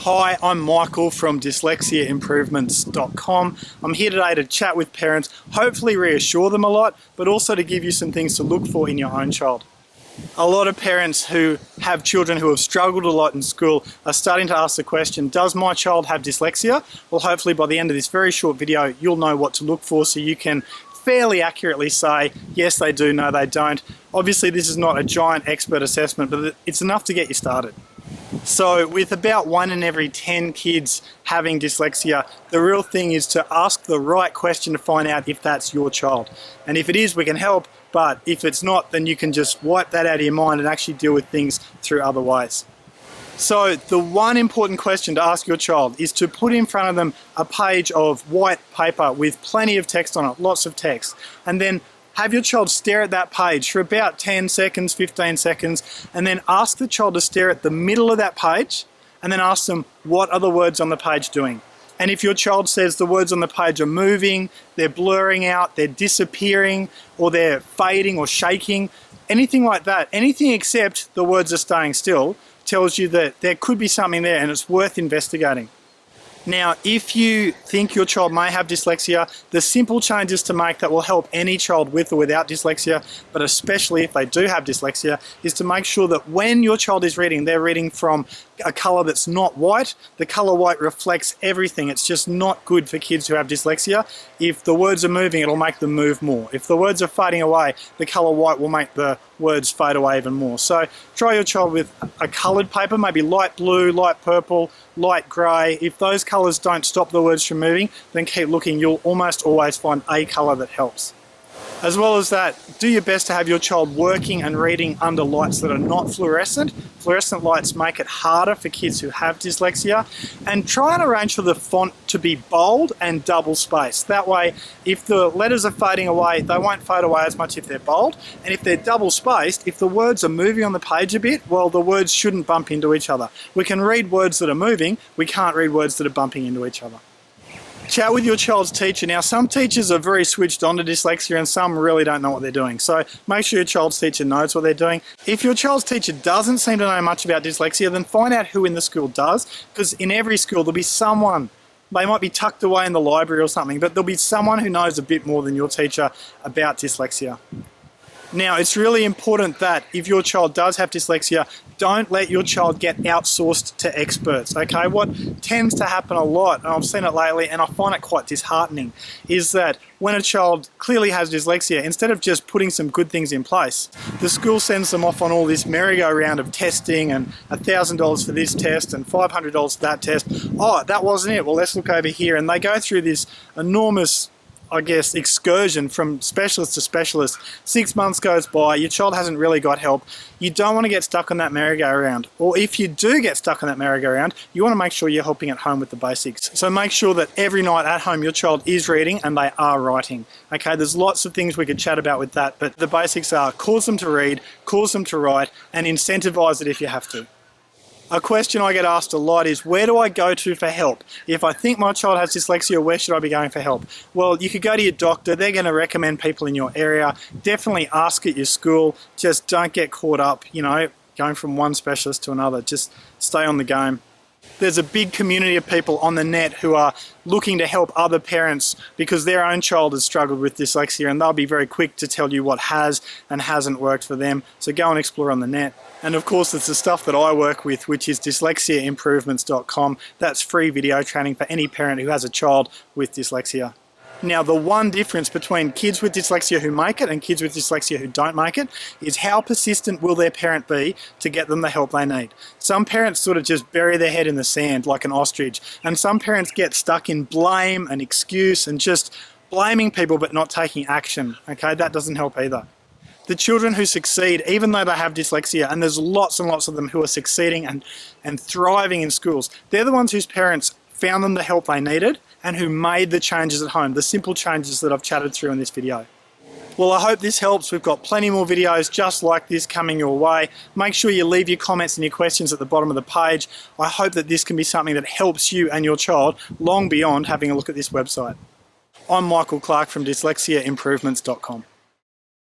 Hi, I'm Michael from DyslexiaImprovements.com. I'm here today to chat with parents, hopefully reassure them a lot, but also to give you some things to look for in your own child. A lot of parents who have children who have struggled a lot in school are starting to ask the question, does my child have dyslexia? Well, hopefully by the end of this very short video, you'll know what to look for so you can fairly accurately say, yes, they do, no, they don't. Obviously, this is not a giant expert assessment, but it's enough to get you started. So with about 1 in every 10 kids having dyslexia, the real thing is to ask the right question to find out if that's your child. And if it is, we can help, but if it's not, then you can just wipe that out of your mind and actually deal with things through other ways. So the one important question to ask your child is to put in front of them a page of white paper with plenty of text on it, lots of text, and then have your child stare at that page for about 10 seconds, 15 seconds, and then ask the child to stare at the middle of that page, and then ask them, what are the words on the page doing? And if your child says the words on the page are moving, they're blurring out, they're disappearing, or they're fading or shaking, anything like that, anything except the words are staying still, tells you that there could be something there and it's worth investigating. Now, if you think your child may have dyslexia, the simple changes to make that will help any child with or without dyslexia, but especially if they do have dyslexia, is to make sure that when your child is reading, they're reading from a colour that's not white. The colour white reflects everything. It's just not good for kids who have dyslexia. If the words are moving, it'll make them move more. If the words are fading away, the colour white will make the words fade away even more. So try your child with a coloured paper, maybe light blue, light purple, light grey. If those colours don't stop the words from moving, then keep looking. You'll almost always find a colour that helps. As well as that, do your best to have your child working and reading under lights that are not fluorescent. Fluorescent lights make it harder for kids who have dyslexia. And try and arrange for the font to be bold and double spaced. That way, if the letters are fading away, they won't fade away as much if they're bold. And if they're double spaced, if the words are moving on the page a bit, well, the words shouldn't bump into each other. We can read words that are moving, we can't read words that are bumping into each other. Chat with your child's teacher. Now, some teachers are very switched on to dyslexia and some really don't know what they're doing. So make sure your child's teacher knows what they're doing. If your child's teacher doesn't seem to know much about dyslexia, then find out who in the school does, because in every school there'll be someone. They might be tucked away in the library or something, but there'll be someone who knows a bit more than your teacher about dyslexia. Now, it's really important that if your child does have dyslexia, don't let your child get outsourced to experts, okay? What tends to happen a lot, and I've seen it lately, and I find it quite disheartening, is that when a child clearly has dyslexia, instead of just putting some good things in place, the school sends them off on all this merry-go-round of testing and $1,000 for this test and $500 for that test. Oh, that wasn't it. Well, let's look over here. And they go through this enormous, I guess, excursion from specialist to specialist. 6 months goes by, your child hasn't really got help. You don't want to get stuck on that merry-go-round. Or if you do get stuck on that merry-go-round, you want to make sure you're helping at home with the basics. So make sure that every night at home your child is reading and they are writing. Okay, there's lots of things we could chat about with that, but the basics are cause them to read, cause them to write, and incentivize it if you have to. A question I get asked a lot is, where do I go to for help? If I think my child has dyslexia, where should I be going for help? Well, you could go to your doctor. They're going to recommend people in your area. Definitely ask at your school. Just don't get caught up, going from one specialist to another. Just stay on the game. There's a big community of people on the net who are looking to help other parents because their own child has struggled with dyslexia, and they'll be very quick to tell you what has and hasn't worked for them. So go and explore on the net. And of course, it's the stuff that I work with, which is DyslexiaImprovements.com. That's free video training for any parent who has a child with dyslexia. Now, the one difference between kids with dyslexia who make it and kids with dyslexia who don't make it is how persistent will their parent be to get them the help they need. Some parents sort of just bury their head in the sand like an ostrich, and some parents get stuck in blame and excuse and just blaming people but not taking action. Okay, that doesn't help either. The children who succeed, even though they have dyslexia, and there's lots and lots of them who are succeeding and thriving in schools, they're the ones whose parents found them the help they needed and who made the changes at home, the simple changes that I've chatted through in this video. Well, I hope this helps. We've got plenty more videos just like this coming your way. Make sure you leave your comments and your questions at the bottom of the page. I hope that this can be something that helps you and your child long beyond having a look at this website. I'm Michael Clark from DyslexiaImprovements.com.